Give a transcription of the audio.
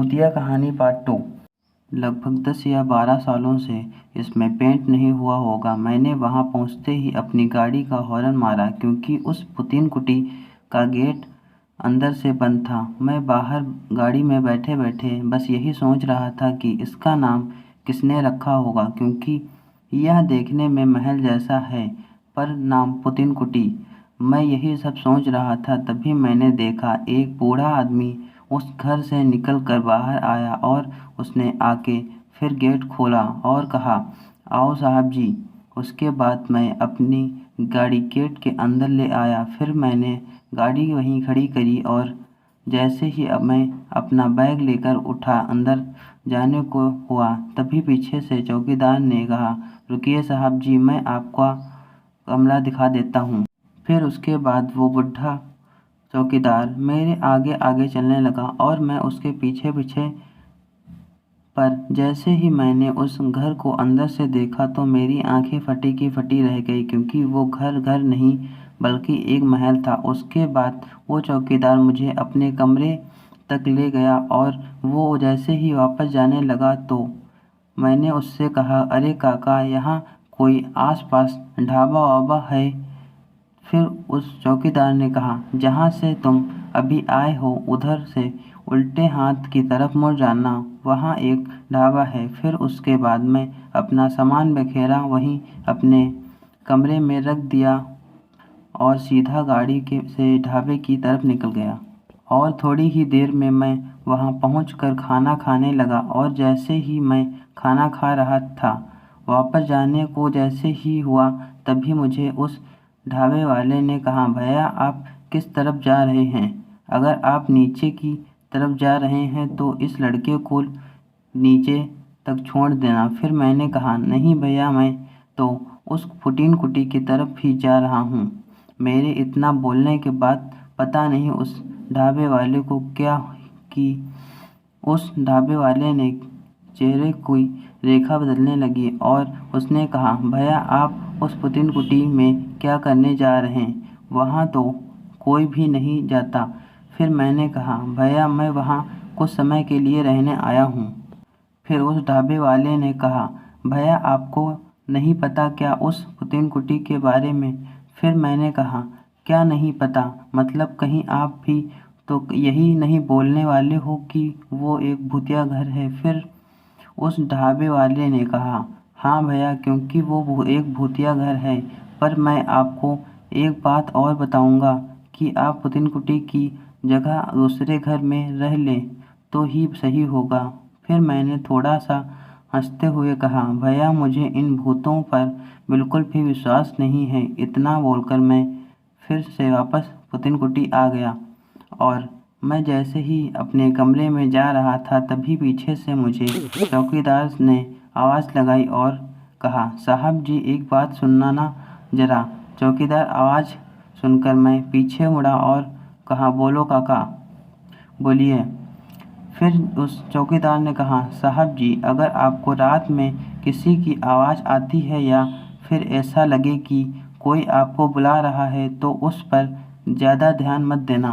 भूतिया कहानी पार्ट 2। लगभग 10 या 12 सालों से इसमें पेंट नहीं हुआ होगा। मैंने वहां पहुंचते ही अपनी गाड़ी का हॉर्न मारा क्योंकि उस पुतीन कुटी का गेट अंदर से बंद था। मैं बाहर गाड़ी में बैठे बैठे बस यही सोच रहा था कि इसका नाम किसने रखा होगा, क्योंकि यह देखने में महल जैसा है पर नाम पुतीन कुटी। मैं यही सब सोच रहा था, तभी मैंने देखा एक बूढ़ा आदमी उस घर से निकल कर बाहर आया और उसने आके फिर गेट खोला और कहा, आओ साहब जी। उसके बाद मैं अपनी गाड़ी गेट के अंदर ले आया। फिर मैंने गाड़ी वहीं खड़ी करी और जैसे ही अब मैं अपना बैग लेकर उठा अंदर जाने को हुआ, तभी पीछे से चौकीदार ने कहा, रुकिए साहब जी, मैं आपका कमरा दिखा देता हूँ। फिर उसके बाद वो बुढ़ा चौकीदार मेरे आगे आगे चलने लगा और मैं उसके पीछे पीछे। पर जैसे ही मैंने उस घर को अंदर से देखा तो मेरी आंखें फटी की फटी रह गई, क्योंकि वो घर नहीं बल्कि एक महल था। उसके बाद वो चौकीदार मुझे अपने कमरे तक ले गया और वो जैसे ही वापस जाने लगा तो मैंने उससे कहा, अरे काका, यहाँ कोई आस-पास ढाबा वाबा है? फिर उस चौकीदार ने कहा, जहाँ से तुम अभी आए हो उधर से उल्टे हाथ की तरफ मुड़ जाना, वहाँ एक ढाबा है। फिर उसके बाद मैं अपना सामान बिखेरा वहीं अपने कमरे में रख दिया और सीधा गाड़ी से ढाबे की तरफ निकल गया। और थोड़ी ही देर में मैं वहाँ पहुँचकर खाना खाने लगा और जैसे ही मैं खाना खा रहा था, वापस जाने को जैसे ही हुआ, तभी मुझे उस ढाबे वाले ने कहा, भैया आप किस तरफ जा रहे हैं? अगर आप नीचे की तरफ जा रहे हैं तो इस लड़के को नीचे तक छोड़ देना। फिर मैंने कहा, नहीं भैया, मैं तो उस पुतीन कुटी की तरफ ही जा रहा हूँ। मेरे इतना बोलने के बाद पता नहीं उस ढाबे वाले को क्या कि उस ढाबे वाले ने चेहरे की रेखा बदलने लगी और उसने कहा, भैया आप उस पुतीन कुटी में क्या करने जा रहे हैं? वहाँ तो कोई भी नहीं जाता। फिर मैंने कहा, भैया मैं वहाँ कुछ समय के लिए रहने आया हूँ। फिर उस ढाबे वाले ने कहा, भैया आपको नहीं पता क्या उस पुतीन कुटी के बारे में? फिर मैंने कहा, क्या नहीं पता? मतलब कहीं आप भी तो यही नहीं बोलने वाले हो कि वो एक भूतिया घर है? फिर उस ढाबे वाले ने कहा, हाँ भैया, क्योंकि वो एक भूतिया घर है। पर मैं आपको एक बात और बताऊंगा कि आप पुतीन कुटी की जगह दूसरे घर में रह लें तो ही सही होगा। फिर मैंने थोड़ा सा हंसते हुए कहा, भैया मुझे इन भूतों पर बिल्कुल भी विश्वास नहीं है। इतना बोलकर मैं फिर से वापस पुतीन कुटी आ गया और मैं जैसे ही अपने कमरे में जा रहा था, तभी पीछे से मुझे चौकीदार ने आवाज़ लगाई और कहा, साहब जी एक बात सुनना ना जरा। चौकीदार आवाज़ सुनकर मैं पीछे मुड़ा और कहा, बोलो काका, बोलिए। फिर उस चौकीदार ने कहा, साहब जी अगर आपको रात में किसी की आवाज़ आती है या फिर ऐसा लगे कि कोई आपको बुला रहा है तो उस पर ज़्यादा ध्यान मत देना।